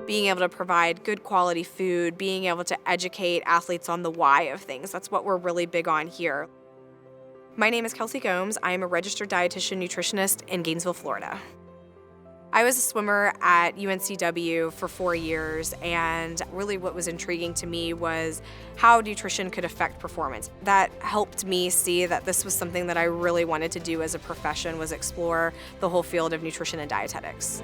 being able to provide good quality food, being able to educate athletes on the why of things. That's what we're really big on here. My name is Kelsey Gomes. I am a registered dietitian nutritionist in Gainesville, Florida. I was a swimmer at UNCW for 4 years, and really what was intriguing to me was how nutrition could affect performance. That helped me see that this was something that I really wanted to do as a profession, was explore the whole field of nutrition and dietetics.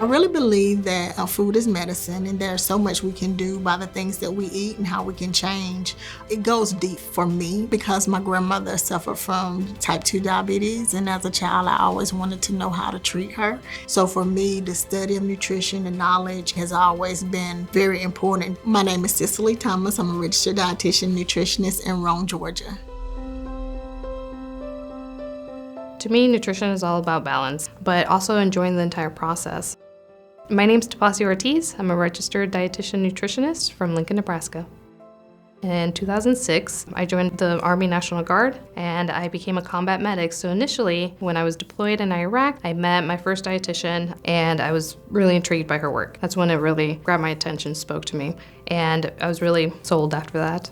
I really believe that food is medicine, and there's so much we can do by the things that we eat and how we can change. It goes deep for me because my grandmother suffered from type 2 diabetes, and as a child I always wanted to know how to treat her. So for me, the study of nutrition and knowledge has always been very important. My name is Cicely Thomas. I'm a registered dietitian nutritionist in Rome, Georgia. To me, nutrition is all about balance, but also enjoying the entire process. My name's Tapasio Ortiz. I'm a registered dietitian nutritionist from Lincoln, Nebraska. In 2006, I joined the Army National Guard and I became a combat medic. So initially, when I was deployed in Iraq, I met my first dietitian and I was really intrigued by her work. That's when it really grabbed my attention, spoke to me, and I was really sold after that.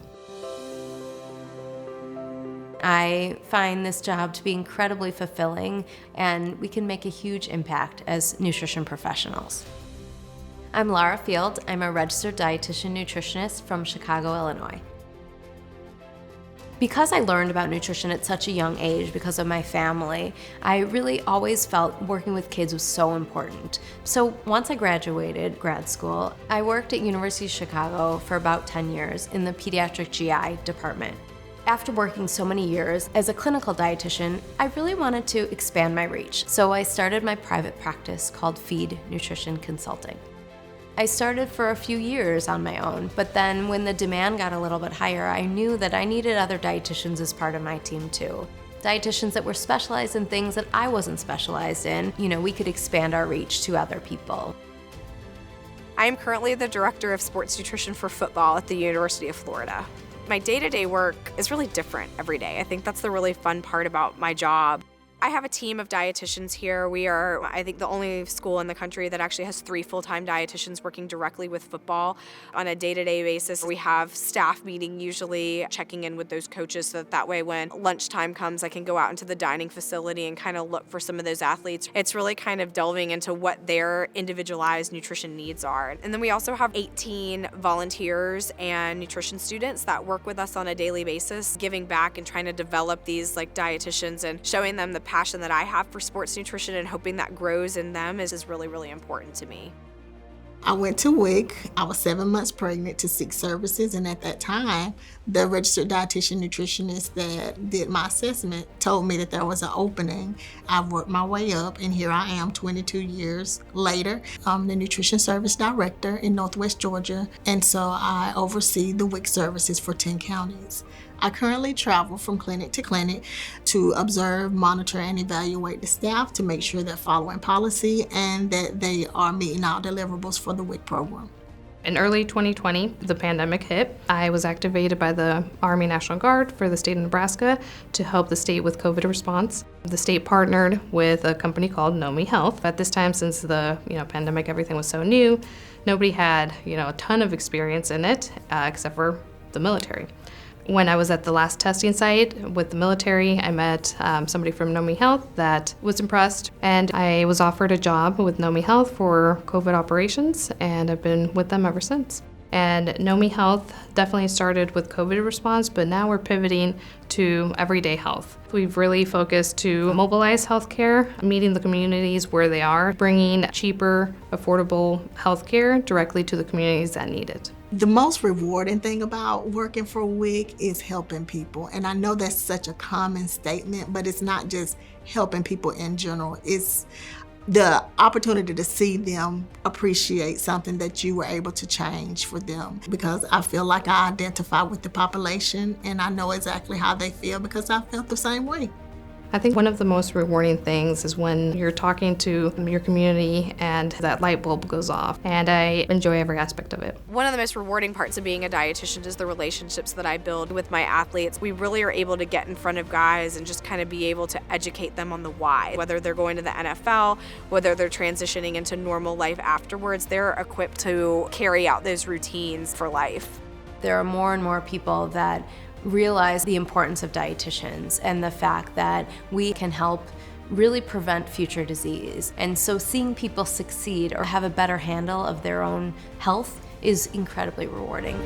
I find this job to be incredibly fulfilling, and we can make a huge impact as nutrition professionals. I'm Laura Field. I'm a registered dietitian nutritionist from Chicago, Illinois. Because I learned about nutrition at such a young age because of my family, I really always felt working with kids was so important. So once I graduated grad school, I worked at University of Chicago for about 10 years in the pediatric GI department. After working so many years as a clinical dietitian, I really wanted to expand my reach, so I started my private practice called Feed Nutrition Consulting. I started for a few years on my own, but then when the demand got a little bit higher, I knew that I needed other dietitians as part of my team too. Dietitians that were specialized in things that I wasn't specialized in. We could expand our reach to other people. I am currently the Director of Sports Nutrition for football at the University of Florida. My day-to-day work is really different every day. I think that's the really fun part about my job. I have a team of dietitians here. We are, I think, the only school in the country that actually has 3 full-time dietitians working directly with football on a day-to-day basis. We have staff meeting usually, checking in with those coaches so that way when lunchtime comes, I can go out into the dining facility and kind of look for some of those athletes. It's really kind of delving into what their individualized nutrition needs are. And then we also have 18 volunteers and nutrition students that work with us on a daily basis, giving back and trying to develop these dietitians and showing them the passion that I have for sports nutrition and hoping that grows in them is really, really important to me. I went to WIC. I was 7 months pregnant to seek services, and at that time, the registered dietitian nutritionist that did my assessment told me that there was an opening. I worked my way up, and here I am 22 years later. I'm the nutrition service director in Northwest Georgia, and so I oversee the WIC services for 10 counties. I currently travel from clinic to clinic to observe, monitor, and evaluate the staff to make sure they're following policy and that they are meeting our deliverables for the WIC program. In early 2020, the pandemic hit. I was activated by the Army National Guard for the state of Nebraska to help the state with COVID response. The state partnered with a company called Nomi Health. At this time, since the pandemic, everything was so new, nobody had a ton of experience in it except for the military. When I was at the last testing site with the military, I met somebody from Nomi Health that was impressed, and I was offered a job with Nomi Health for COVID operations, and I've been with them ever since. And Nomi Health definitely started with COVID response, but now we're pivoting to everyday health. We've really focused to mobilize healthcare, meeting the communities where they are, bringing cheaper, affordable healthcare directly to the communities that need it. The most rewarding thing about working for WIC is helping people. And I know that's such a common statement, but it's not just helping people in general. It's the opportunity to see them appreciate something that you were able to change for them. Because I feel like I identify with the population and I know exactly how they feel because I felt the same way. I think one of the most rewarding things is when you're talking to your community and that light bulb goes off, and I enjoy every aspect of it. One of the most rewarding parts of being a dietitian is the relationships that I build with my athletes. We really are able to get in front of guys and just kind of be able to educate them on the why. Whether they're going to the NFL, whether they're transitioning into normal life afterwards, they're equipped to carry out those routines for life. There are more and more people that realize the importance of dietitians and the fact that we can help really prevent future disease. And so seeing people succeed or have a better handle of their own health is incredibly rewarding.